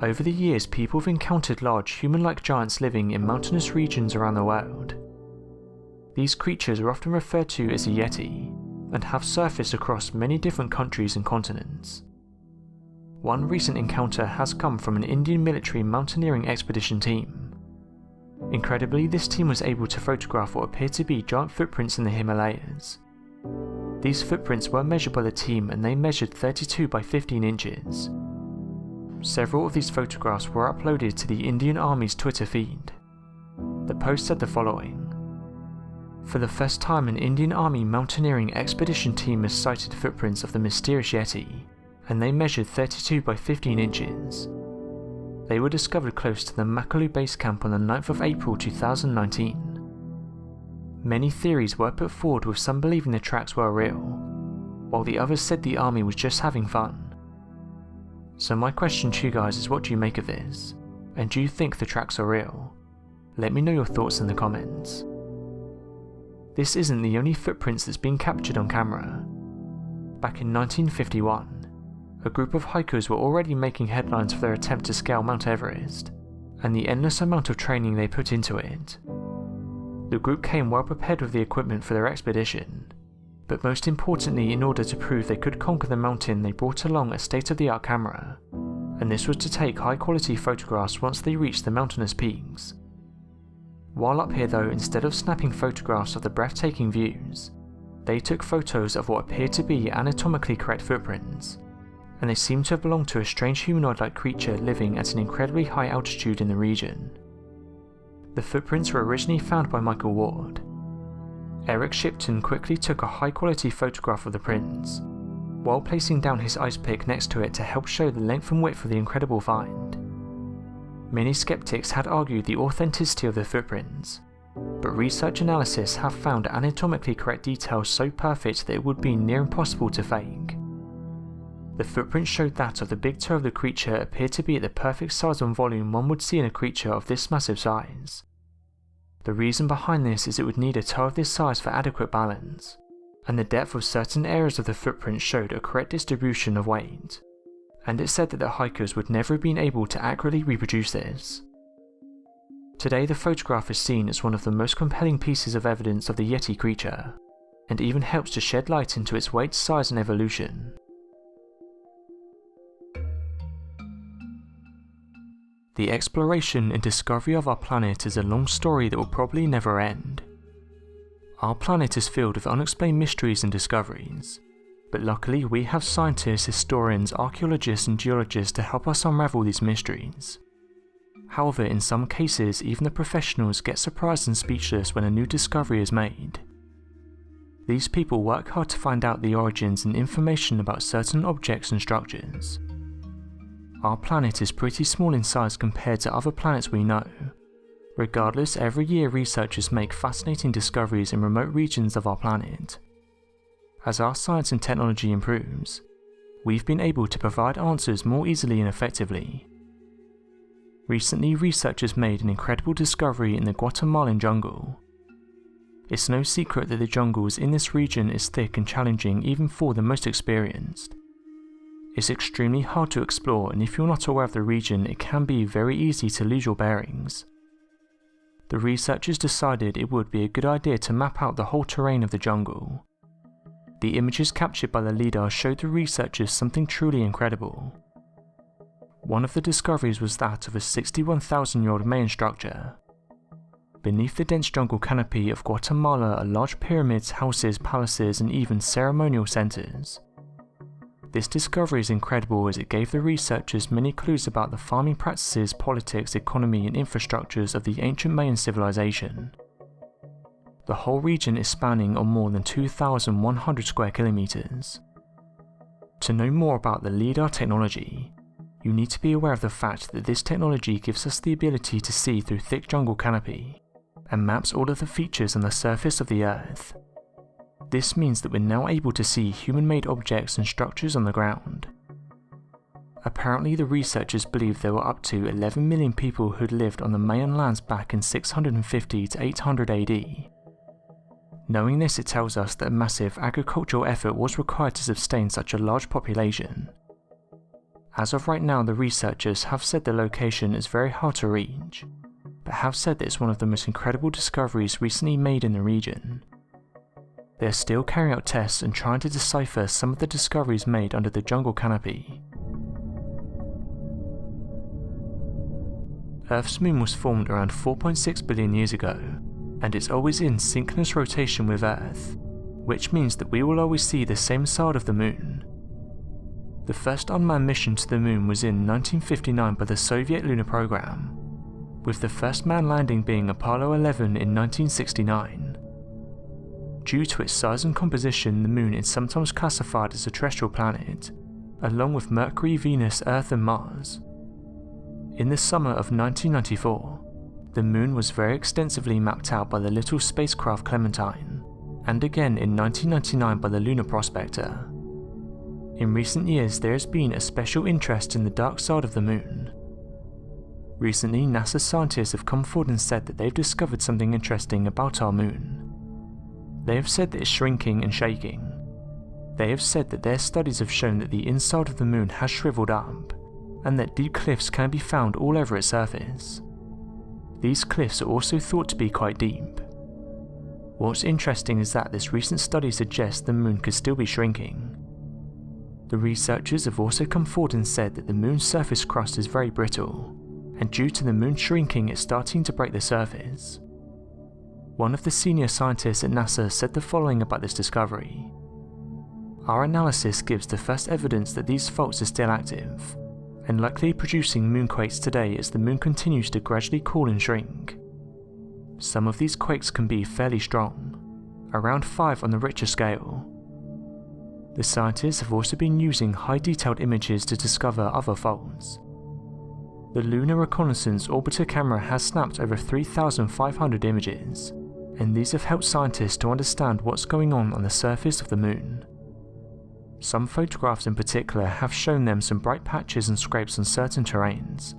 Over the years, people have encountered large human-like giants living in mountainous regions around the world. These creatures are often referred to as a Yeti, and have surfaced across many different countries and continents. One recent encounter has come from an Indian military mountaineering expedition team. Incredibly, this team was able to photograph what appeared to be giant footprints in the Himalayas. These footprints were measured by the team and they measured 32 by 15 inches. Several of these photographs were uploaded to the Indian Army's Twitter feed. The post said the following: "For the first time, an Indian Army mountaineering expedition team has sighted footprints of the mysterious Yeti, and they measured 32 by 15 inches. They were discovered close to the Makalu base camp on the 9th of April 2019. Many theories were put forward, with some believing the tracks were real, while the others said the army was just having fun. So my question to you guys is, what do you make of this? And do you think the tracks are real? Let me know your thoughts in the comments." This isn't the only footprints that's been captured on camera. Back in 1951, a group of hikers were already making headlines for their attempt to scale Mount Everest, and the endless amount of training they put into it. The group came well prepared with the equipment for their expedition, but most importantly, in order to prove they could conquer the mountain, they brought along a state-of-the-art camera, and this was to take high-quality photographs once they reached the mountainous peaks. While up here though, instead of snapping photographs of the breathtaking views, they took photos of what appeared to be anatomically correct footprints, and they seemed to have belonged to a strange humanoid-like creature living at an incredibly high altitude in the region. The footprints were originally found by Michael Ward. Eric Shipton quickly took a high-quality photograph of the prints, while placing down his ice pick next to it to help show the length and width of the incredible find. Many skeptics had argued the authenticity of the footprints, but research analysis have found anatomically correct details so perfect that it would be near impossible to fake. The footprints showed that of the big toe of the creature appeared to be at the perfect size and volume one would see in a creature of this massive size. The reason behind this is it would need a toe of this size for adequate balance, and the depth of certain areas of the footprint showed a correct distribution of weight, and it said that the hikers would never have been able to accurately reproduce this. Today the photograph is seen as one of the most compelling pieces of evidence of the Yeti creature, and even helps to shed light into its weight, size and evolution. The exploration and discovery of our planet is a long story that will probably never end. Our planet is filled with unexplained mysteries and discoveries, but luckily we have scientists, historians, archaeologists and geologists to help us unravel these mysteries. However, in some cases, even the professionals get surprised and speechless when a new discovery is made. These people work hard to find out the origins and information about certain objects and structures. Our planet is pretty small in size compared to other planets we know. Regardless, every year researchers make fascinating discoveries in remote regions of our planet. As our science and technology improves, we've been able to provide answers more easily and effectively. Recently, researchers made an incredible discovery in the Guatemalan jungle. It's no secret that the jungles in this region is thick and challenging even for the most experienced. It's extremely hard to explore, and if you're not aware of the region, it can be very easy to lose your bearings. The researchers decided it would be a good idea to map out the whole terrain of the jungle. The images captured by the LiDAR showed the researchers something truly incredible. One of the discoveries was that of a 61,000-year-old Mayan structure. Beneath the dense jungle canopy of Guatemala are large pyramids, houses, palaces, and even ceremonial centers. This discovery is incredible as it gave the researchers many clues about the farming practices, politics, economy, and infrastructures of the ancient Mayan civilization. The whole region is spanning on more than 2,100 square kilometers. To know more about the LiDAR technology, you need to be aware of the fact that this technology gives us the ability to see through thick jungle canopy, and maps all of the features on the surface of the Earth. This means that we're now able to see human-made objects and structures on the ground. Apparently, the researchers believe there were up to 11 million people who'd lived on the Mayan lands back in 650 to 800 AD. Knowing this, it tells us that a massive agricultural effort was required to sustain such a large population. As of right now, the researchers have said the location is very hard to reach, but have said that it's one of the most incredible discoveries recently made in the region. They are still carrying out tests and trying to decipher some of the discoveries made under the jungle canopy. Earth's moon was formed around 4.6 billion years ago, and it's always in synchronous rotation with Earth, which means that we will always see the same side of the moon. The first unmanned mission to the moon was in 1959 by the Soviet lunar program, with the first manned landing being Apollo 11 in 1969. Due to its size and composition, the moon is sometimes classified as a terrestrial planet, along with Mercury, Venus, Earth and Mars. In the summer of 1994, the moon was very extensively mapped out by the little spacecraft Clementine, and again in 1999 by the Lunar Prospector. In recent years, there has been a special interest in the dark side of the moon. Recently, NASA scientists have come forward and said that they've discovered something interesting about our moon. They have said that it's shrinking and shaking. They have said that their studies have shown that the inside of the moon has shriveled up, and that deep cliffs can be found all over its surface. These cliffs are also thought to be quite deep. What's interesting is that this recent study suggests the moon could still be shrinking. The researchers have also come forward and said that the moon's surface crust is very brittle, and due to the moon shrinking it's starting to break the surface. One of the senior scientists at NASA said the following about this discovery. Our analysis gives the first evidence that these faults are still active, and likely producing moonquakes today as the moon continues to gradually cool and shrink. Some of these quakes can be fairly strong, around 5 on the Richter scale. The scientists have also been using high-detailed images to discover other faults. The Lunar Reconnaissance Orbiter camera has snapped over 3,500 images, and these have helped scientists to understand what's going on the surface of the moon. Some photographs in particular have shown them some bright patches and scrapes on certain terrains.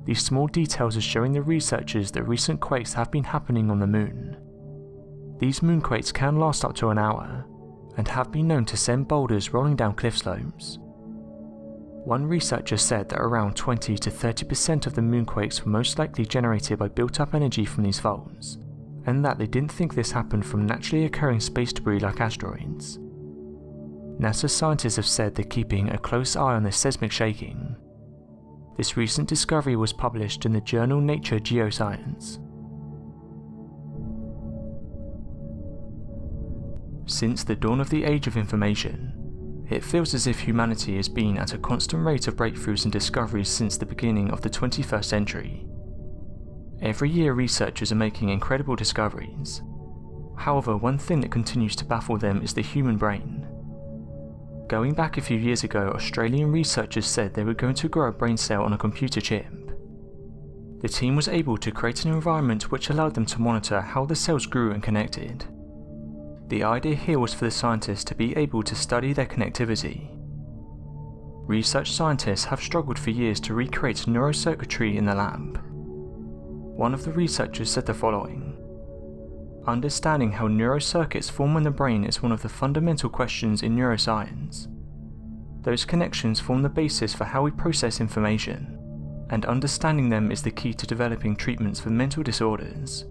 These small details are showing the researchers that recent quakes have been happening on the moon. These moonquakes can last up to an hour, and have been known to send boulders rolling down cliff slopes. One researcher said that around 20 to 30% of the moonquakes were most likely generated by built-up energy from these faults, and that they didn't think this happened from naturally occurring space debris like asteroids. NASA scientists have said they're keeping a close eye on the seismic shaking. This recent discovery was published in the journal Nature Geoscience. Since the dawn of the age of information, it feels as if humanity has been at a constant rate of breakthroughs and discoveries since the beginning of the 21st century. Every year researchers are making incredible discoveries. However, one thing that continues to baffle them is the human brain. Going back a few years ago, Australian researchers said they were going to grow a brain cell on a computer chip. The team was able to create an environment which allowed them to monitor how the cells grew and connected. The idea here was for the scientists to be able to study their connectivity. Research scientists have struggled for years to recreate neurocircuitry in the lab. One of the researchers said the following. Understanding how neurocircuits form in the brain is one of the fundamental questions in neuroscience. Those connections form the basis for how we process information, and understanding them is the key to developing treatments for mental disorders.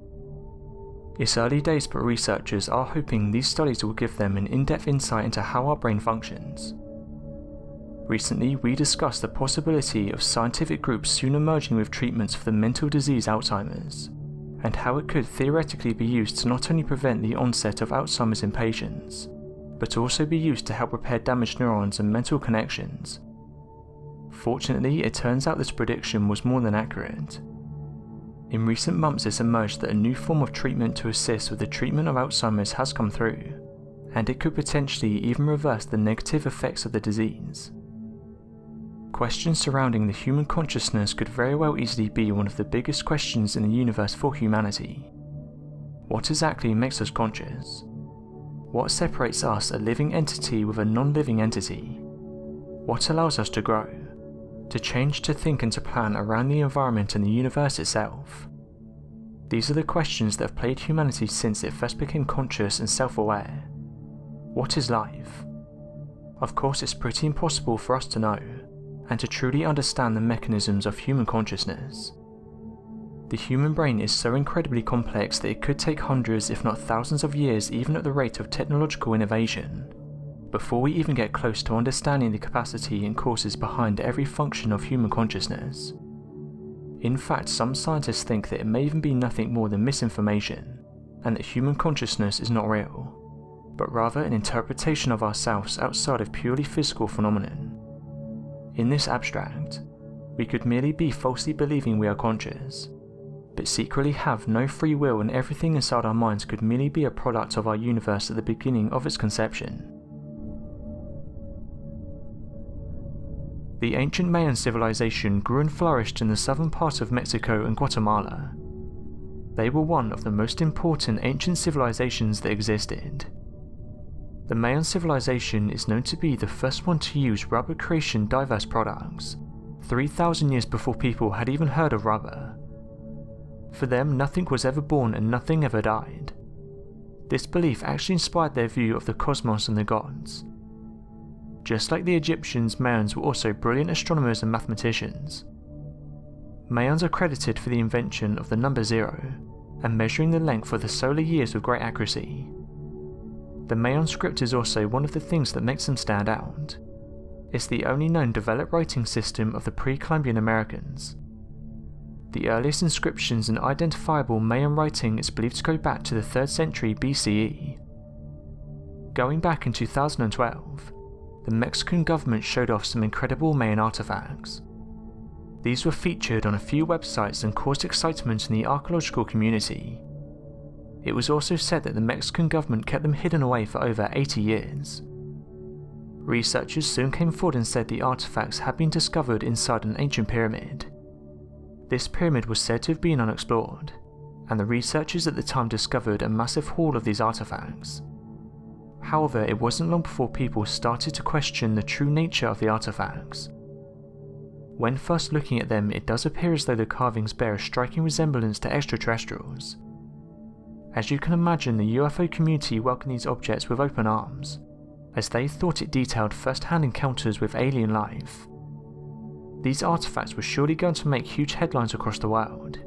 It's early days, but researchers are hoping these studies will give them an in-depth insight into how our brain functions. Recently, we discussed the possibility of scientific groups soon emerging with treatments for the mental disease Alzheimer's, and how it could theoretically be used to not only prevent the onset of Alzheimer's in patients, but also be used to help repair damaged neurons and mental connections. Fortunately, it turns out this prediction was more than accurate. In recent months it's emerged that a new form of treatment to assist with the treatment of Alzheimer's has come through, and it could potentially even reverse the negative effects of the disease. Questions surrounding the human consciousness could very well easily be one of the biggest questions in the universe for humanity. What exactly makes us conscious? What separates us, a living entity, with a non-living entity? What allows us to grow, to change, to think and to plan around the environment and the universe itself? These are the questions that have plagued humanity since it first became conscious and self-aware. What is life? Of course, it's pretty impossible for us to know, and to truly understand the mechanisms of human consciousness. The human brain is so incredibly complex that it could take hundreds if not thousands of years, even at the rate of technological innovation, before we even get close to understanding the capacity and causes behind every function of human consciousness. In fact, some scientists think that it may even be nothing more than misinformation, and that human consciousness is not real, but rather an interpretation of ourselves outside of purely physical phenomenon. In this abstract, we could merely be falsely believing we are conscious, but secretly have no free will, and everything inside our minds could merely be a product of our universe at the beginning of its conception. The ancient Mayan civilization grew and flourished in the southern part of Mexico and Guatemala. They were one of the most important ancient civilizations that existed. The Mayan civilization is known to be the first one to use rubber to create diverse products, 3,000 years before people had even heard of rubber. For them, nothing was ever born and nothing ever died. This belief actually inspired their view of the cosmos and the gods. Just like the Egyptians, Mayans were also brilliant astronomers and mathematicians. Mayans are credited for the invention of the number 0 and measuring the length of the solar years with great accuracy. The Mayan script is also one of the things that makes them stand out. It's the only known developed writing system of the pre-Columbian Americans. The earliest inscriptions and identifiable Mayan writing is believed to go back to the 3rd century BCE. Going back in 2012, the Mexican government showed off some incredible Mayan artifacts. These were featured on a few websites and caused excitement in the archaeological community. It was also said that the Mexican government kept them hidden away for over 80 years. Researchers soon came forward and said the artifacts had been discovered inside an ancient pyramid. This pyramid was said to have been unexplored, and the researchers at the time discovered a massive haul of these artifacts. However, it wasn't long before people started to question the true nature of the artifacts. When first looking at them, it does appear as though the carvings bear a striking resemblance to extraterrestrials. As you can imagine, the UFO community welcomed these objects with open arms, as they thought it detailed first-hand encounters with alien life. These artifacts were surely going to make huge headlines across the world.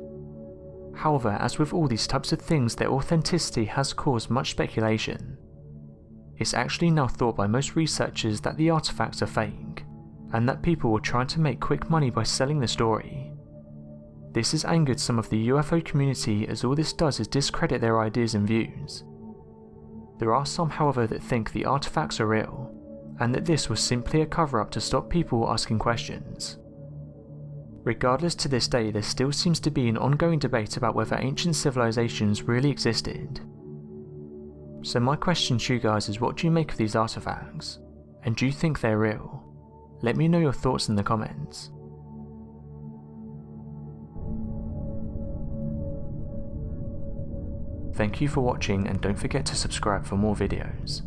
However, as with all these types of things, their authenticity has caused much speculation. It's actually now thought by most researchers that the artifacts are fake, and that people were trying to make quick money by selling the story. This has angered some of the UFO community, as all this does is discredit their ideas and views. There are some, however, that think the artifacts are real, and that this was simply a cover-up to stop people asking questions. Regardless, to this day there still seems to be an ongoing debate about whether ancient civilizations really existed. So my question to you guys is, what do you make of these artifacts? And do you think they're real? Let me know your thoughts in the comments. Thank you for watching, and don't forget to subscribe for more videos.